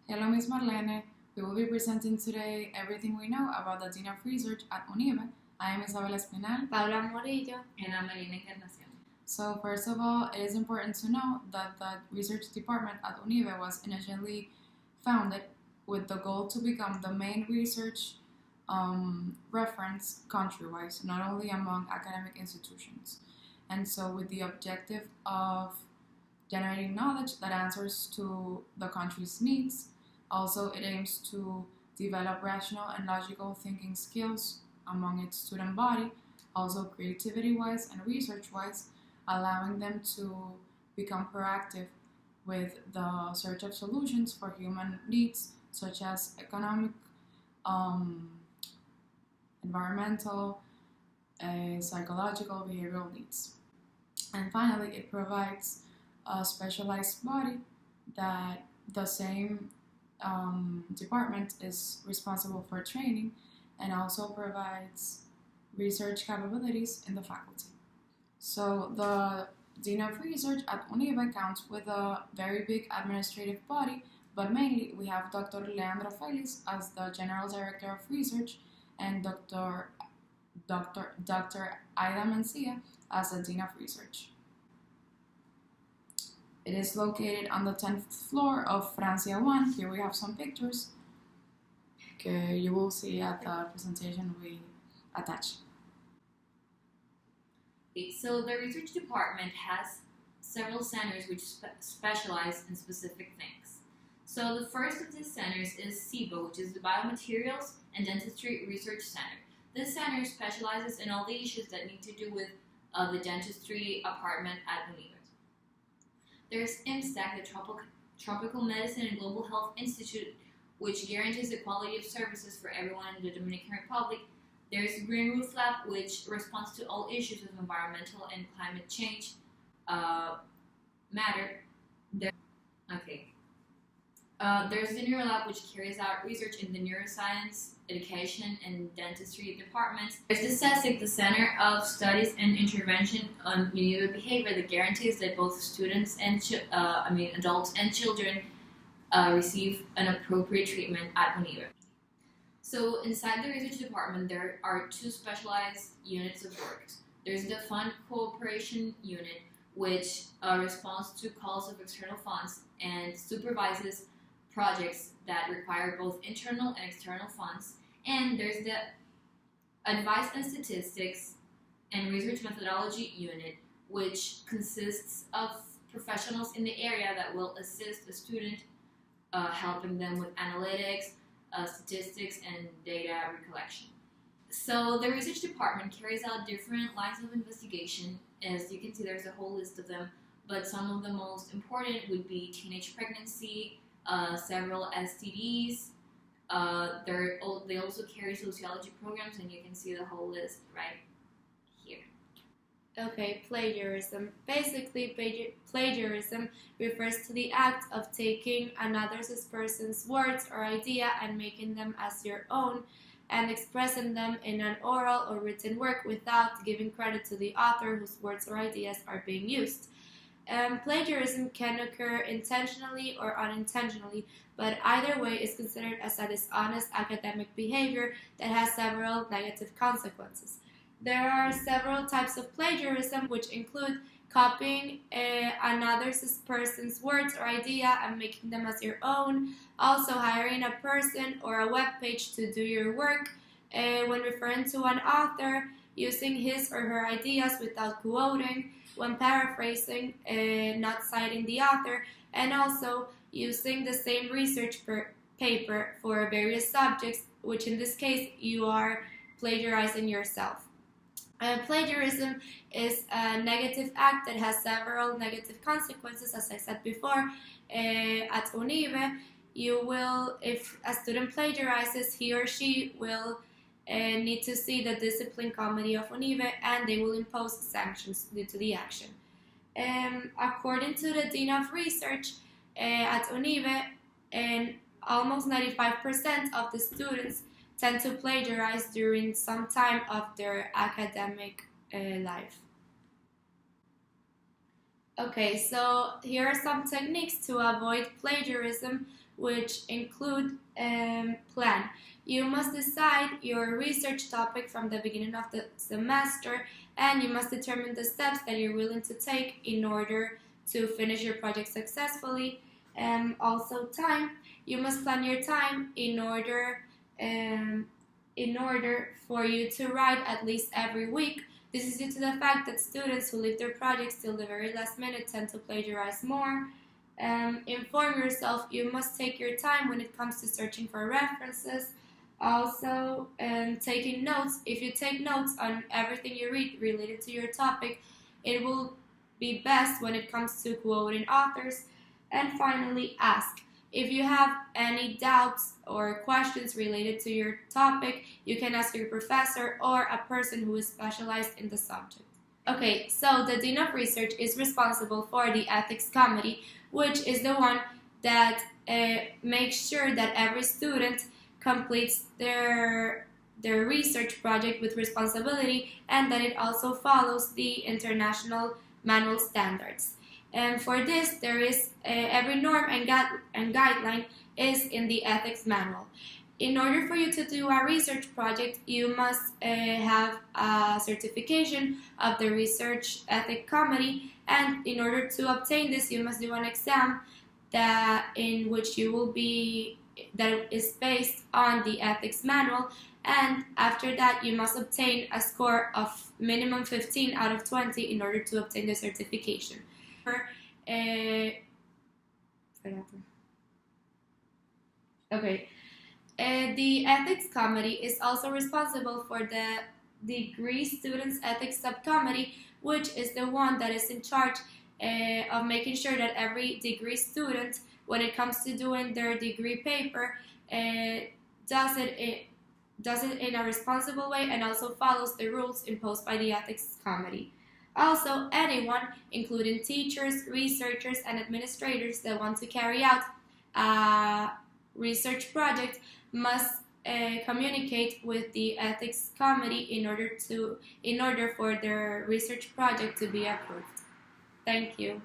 Hello, Ms. Marlene. We will be presenting today everything we know about the Dean of Research at UNIVE. I am Isabel Espinal. Paula Morillo. And I'm Marina Encarnacion. So first of all, it is important to know that the research department at UNIVE was initially founded with the goal to become the main research reference country-wise, not only among academic institutions. And so with the objective of generating knowledge that answers to the country's needs. Also, it aims to develop rational and logical thinking skills among its student body, also creativity-wise and research-wise, allowing them to become proactive with the search of solutions for human needs such as economic, environmental, psychological, behavioral needs. And finally, it provides a specialized body that the same department is responsible for training and also provides research capabilities in the faculty. So the Dean of Research at UNIVE counts with a very big administrative body, but mainly we have Dr. Leandro Felix as the General Director of Research and Dr. Aida Mencia as the Dean of Research. It is located on the 10th floor of Francia 1. Here we have some pictures that you will see at the presentation we attach. Okay, so the research department has several centers which specialize in specific things. So the first of these centers is CIBO, which is the Biomaterials and Dentistry Research Center. This center specializes in all the issues that need to do with the dentistry department at UNIVE. There's IMSTAC, the Tropical Medicine and Global Health Institute, which guarantees the quality of services for everyone in the Dominican Republic. There's Green Roof Lab, which responds to all issues of environmental and climate change matter. There's the Neuro Lab, which carries out research in the neuroscience, education, and dentistry departments. There's the CESIC, the Center of Studies and Intervention on UNIVE Behavior, that guarantees that both students and adults and children receive an appropriate treatment at UNIVE. So inside the research department, there are two specialized units of work. There's the Fund Cooperation Unit, which responds to calls of external funds and supervises projects that require both internal and external funds. And there's the Advice and Statistics and Research Methodology Unit, which consists of professionals in the area that will assist the student, helping them with analytics, statistics, and data recollection. So the research department carries out different lines of investigation. As you can see, there's a whole list of them, but some of the most important would be teenage pregnancy, several STDs. They also carry sociology programs, and you can see the whole list right here. Okay, plagiarism. Basically, plagiarism refers to the act of taking another person's words or idea and making them as your own and expressing them in an oral or written work without giving credit to the author whose words or ideas are being used. Plagiarism can occur intentionally or unintentionally, but either way is considered as a dishonest academic behavior that has several negative consequences. There are several types of plagiarism, which include copying another person's words or idea and making them as your own, also hiring a person or a web page to do your work, when referring to an author, using his or her ideas without quoting, when paraphrasing, not citing the author, and also using the same research paper for various subjects, which in this case you are plagiarizing yourself. Plagiarism is a negative act that has several negative consequences, as I said before. At UNIVE, if a student plagiarizes, he or she will need to see the discipline committee of UNIVE, and they will impose sanctions due to the action. According to the Dean of Research at UNIVE, almost 95% of the students tend to plagiarize during some time of their academic life. Okay, so here are some techniques to avoid plagiarism which include plan. You must decide your research topic from the beginning of the semester, and you must determine the steps that you're willing to take in order to finish your project successfully. Also, time. You must plan your time in order for you to write at least every week. This is due to the fact that students who leave their projects till the very last minute tend to plagiarize more. Inform yourself. You must take your time when it comes to searching for references. Also, taking notes. If you take notes on everything you read related to your topic, it will be best when it comes to quoting authors. And finally, ask. If you have any doubts or questions related to your topic, you can ask your professor or a person who is specialized in the subject. Okay, so the Dean of Research is responsible for the Ethics Committee, which is the one that makes sure that every student completes their research project with responsibility and that it also follows the international manual standards. And for this, there is every norm and guideline is in the ethics manual. In order for you to do a research project, you must have a certification of the Research Ethics Committee, and in order to obtain this, you must do an exam that is based on the ethics manual, and after that, you must obtain a score of minimum 15 out of 20 in order to obtain the certification. The Ethics Committee is also responsible for the Degree Students Ethics Subcommittee, which is the one that is in charge of making sure that every degree student, when it comes to doing their degree paper, does it in a responsible way and also follows the rules imposed by the Ethics Committee. Also, anyone, including teachers, researchers, and administrators that want to carry out a research project must communicate with the Ethics Committee in order for their research project to be approved. Thank you.